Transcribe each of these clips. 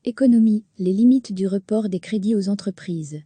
Économie, les limites du report des crédits aux entreprises.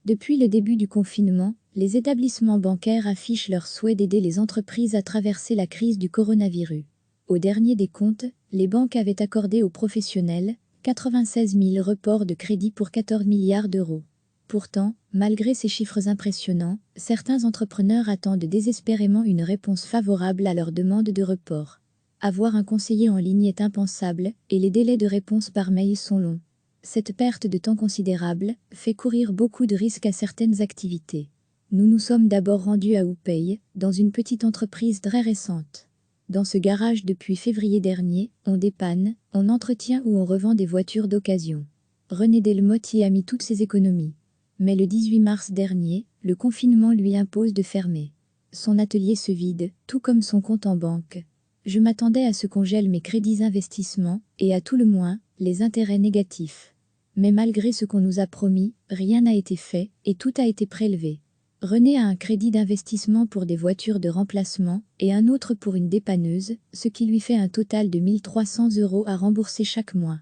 Depuis le début du confinement, les établissements bancaires affichent leur souhait d'aider les entreprises à traverser la crise du coronavirus. Au dernier des comptes, les banques avaient accordé aux professionnels 96 000 reports de crédit pour 14 milliards d'euros. Pourtant, malgré ces chiffres impressionnants, certains entrepreneurs attendent désespérément une réponse favorable à leur demande de report. Avoir un conseiller en ligne est impensable, et les délais de réponse par mail sont longs. Cette perte de temps considérable fait courir beaucoup de risques à certaines activités. Nous nous sommes d'abord rendus à Oupey, dans une petite entreprise très récente. Dans ce garage depuis février dernier, on dépanne, on entretient ou on revend des voitures d'occasion. René Delmotte y a mis toutes ses économies. Mais le 18 mars dernier, le confinement lui impose de fermer. Son atelier se vide, tout comme son compte en banque. Je m'attendais à ce qu'on gèle mes crédits investissements, et à tout le moins, les intérêts négatifs. Mais malgré ce qu'on nous a promis, rien n'a été fait, et tout a été prélevé. René a un crédit d'investissement pour des voitures de remplacement, et un autre pour une dépanneuse, ce qui lui fait un total de 1 300 € à rembourser chaque mois.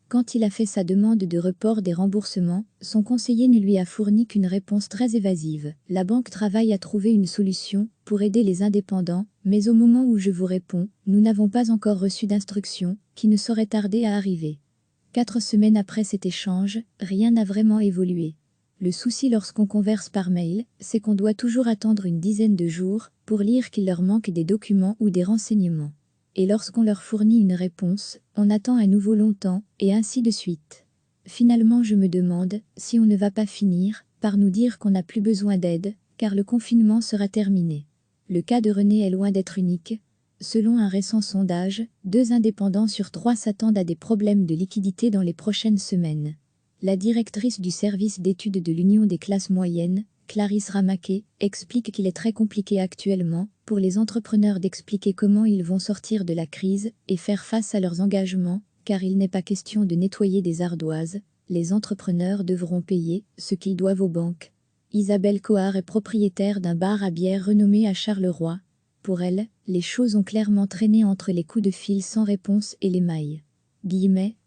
Quand il a fait sa demande de report des remboursements, son conseiller ne lui a fourni qu'une réponse très évasive. La banque travaille à trouver une solution pour aider les indépendants, mais au moment où je vous réponds, nous n'avons pas encore reçu d'instruction, qui ne saurait tarder à arriver. 4 semaines après cet échange, rien n'a vraiment évolué. Le souci lorsqu'on converse par mail, c'est qu'on doit toujours attendre une dizaine de jours pour lire qu'il leur manque des documents ou des renseignements. Et lorsqu'on leur fournit une réponse, on attend à nouveau longtemps, et ainsi de suite. Finalement, je me demande si on ne va pas finir par nous dire qu'on n'a plus besoin d'aide, car le confinement sera terminé. Le cas de René est loin d'être unique. Selon un récent sondage, 2 indépendants sur 3 s'attendent à des problèmes de liquidité dans les prochaines semaines. La directrice du service d'études de l'Union des classes moyennes, Clarisse Ramaquet, explique qu'il est très compliqué actuellement pour les entrepreneurs d'expliquer comment ils vont sortir de la crise et faire face à leurs engagements, car il n'est pas question de nettoyer des ardoises, les entrepreneurs devront payer ce qu'ils doivent aux banques. Isabelle Coard est propriétaire d'un bar à bière renommé à Charleroi. Pour elle, les choses ont clairement traîné entre les coups de fil sans réponse et les mailles.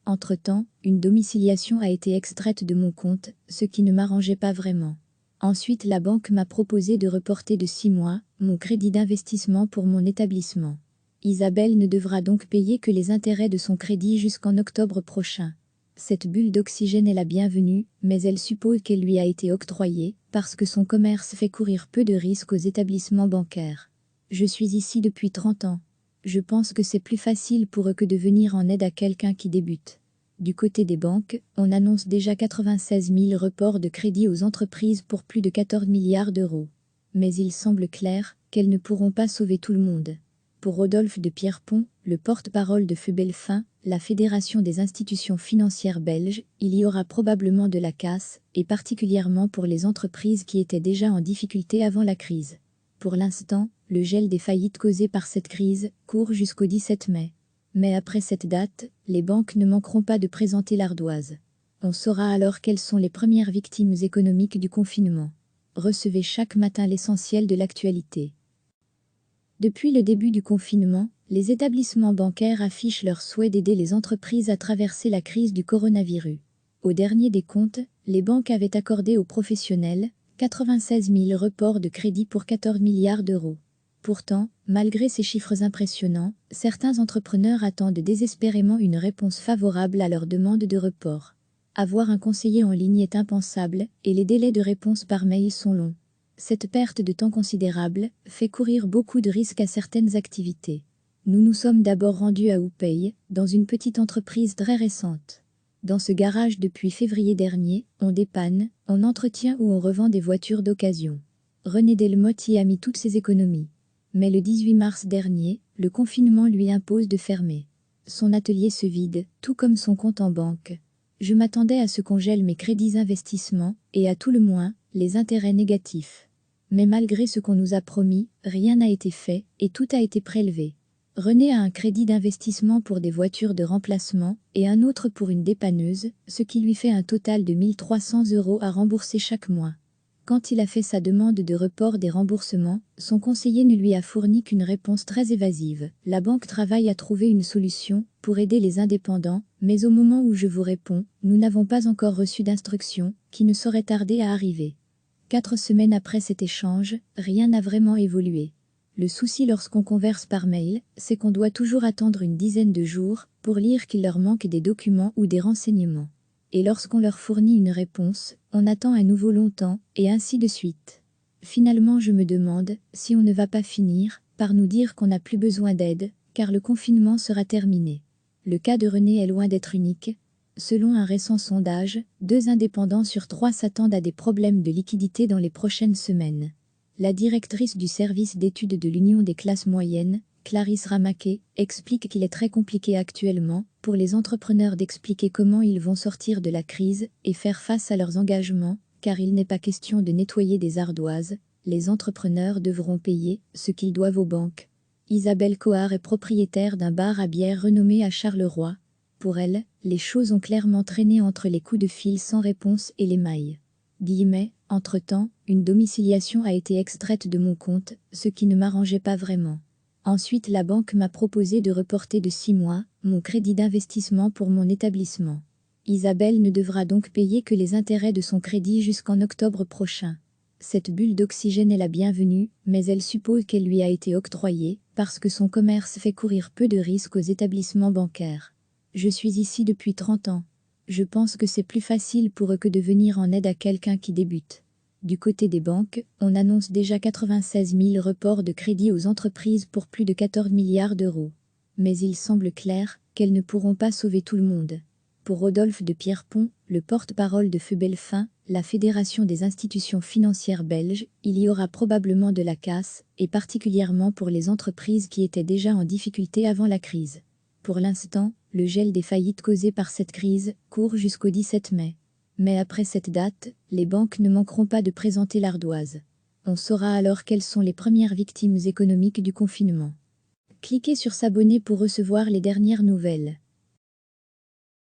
Entre-temps, une domiciliation a été extraite de mon compte, ce qui ne m'arrangeait pas vraiment. Ensuite, la banque m'a proposé de reporter de 6 mois mon crédit d'investissement pour mon établissement. Isabelle ne devra donc payer que les intérêts de son crédit jusqu'en octobre prochain. Cette bulle d'oxygène est la bienvenue, mais elle suppose qu'elle lui a été octroyée parce que son commerce fait courir peu de risques aux établissements bancaires. Je suis ici depuis 30 ans. Je pense que c'est plus facile pour eux que de venir en aide à quelqu'un qui débute. Du côté des banques, on annonce déjà 96 000 reports de crédit aux entreprises pour plus de 14 milliards d'euros. Mais il semble clair qu'elles ne pourront pas sauver tout le monde. Pour Rodolphe de Pierrepont, le porte-parole de Feubelfin, la Fédération des institutions financières belges, il y aura probablement de la casse, et particulièrement pour les entreprises qui étaient déjà en difficulté avant la crise. Pour l'instant, le gel des faillites causées par cette crise court jusqu'au 17 mai. Mais après cette date, les banques ne manqueront pas de présenter l'ardoise. On saura alors quelles sont les premières victimes économiques du confinement. Recevez chaque matin l'essentiel de l'actualité. Depuis le début du confinement, les établissements bancaires affichent leur souhait d'aider les entreprises à traverser la crise du coronavirus. Au dernier des comptes, les banques avaient accordé aux professionnels 96 000 reports de crédit pour 14 milliards d'euros. Pourtant, malgré ces chiffres impressionnants, certains entrepreneurs attendent désespérément une réponse favorable à leur demande de report. Avoir un conseiller en ligne est impensable, et les délais de réponse par mail sont longs. Cette perte de temps considérable fait courir beaucoup de risques à certaines activités. Nous nous sommes d'abord rendus à Oupey, dans une petite entreprise très récente. Dans ce garage depuis février dernier, on dépanne, on entretient ou on revend des voitures d'occasion. René Delmotte y a mis toutes ses économies. Mais le 18 mars dernier, le confinement lui impose de fermer. Son atelier se vide, tout comme son compte en banque. Je m'attendais à ce qu'on gèle mes crédits investissements, et à tout le moins, les intérêts négatifs. Mais malgré ce qu'on nous a promis, rien n'a été fait, et tout a été prélevé. René a un crédit d'investissement pour des voitures de remplacement, et un autre pour une dépanneuse, ce qui lui fait un total de 1 300 € à rembourser chaque mois. Quand il a fait sa demande de report des remboursements, son conseiller ne lui a fourni qu'une réponse très évasive. La banque travaille à trouver une solution pour aider les indépendants, mais au moment où je vous réponds, nous n'avons pas encore reçu d'instructions qui ne sauraient tarder à arriver. 4 semaines après cet échange, rien n'a vraiment évolué. Le souci lorsqu'on converse par mail, c'est qu'on doit toujours attendre une dizaine de jours pour lire qu'il leur manque des documents ou des renseignements. Et lorsqu'on leur fournit une réponse, on attend à nouveau longtemps, et ainsi de suite. Finalement, je me demande si on ne va pas finir par nous dire qu'on n'a plus besoin d'aide, car le confinement sera terminé. Le cas de René est loin d'être unique. Selon un récent sondage, 2 indépendants sur 3 s'attendent à des problèmes de liquidité dans les prochaines semaines. La directrice du service d'études de l'Union des classes moyennes, Clarisse Ramaquet, explique qu'il est très compliqué actuellement pour les entrepreneurs d'expliquer comment ils vont sortir de la crise et faire face à leurs engagements, car il n'est pas question de nettoyer des ardoises, les entrepreneurs devront payer ce qu'ils doivent aux banques. Isabelle Coard est propriétaire d'un bar à bière renommé à Charleroi. Pour elle, les choses ont clairement traîné entre les coups de fil sans réponse et les mailles. Entre-temps, une domiciliation a été extraite de mon compte, ce qui ne m'arrangeait pas vraiment. Ensuite, la banque m'a proposé de reporter de 6 mois mon crédit d'investissement pour mon établissement. Isabelle ne devra donc payer que les intérêts de son crédit jusqu'en octobre prochain. Cette bulle d'oxygène est la bienvenue, mais elle suppose qu'elle lui a été octroyée parce que son commerce fait courir peu de risques aux établissements bancaires. Je suis ici depuis 30 ans. Je pense que c'est plus facile pour eux que de venir en aide à quelqu'un qui débute. Du côté des banques, on annonce déjà 96 000 reports de crédit aux entreprises pour plus de 14 milliards d'euros. Mais il semble clair qu'elles ne pourront pas sauver tout le monde. Pour Rodolphe de Pierrepont, le porte-parole de Feu Belfin, la Fédération des institutions financières belges, il y aura probablement de la casse, et particulièrement pour les entreprises qui étaient déjà en difficulté avant la crise. Pour l'instant, le gel des faillites causées par cette crise court jusqu'au 17 mai. Mais après cette date, les banques ne manqueront pas de présenter l'ardoise. On saura alors quelles sont les premières victimes économiques du confinement. Cliquez sur s'abonner pour recevoir les dernières nouvelles.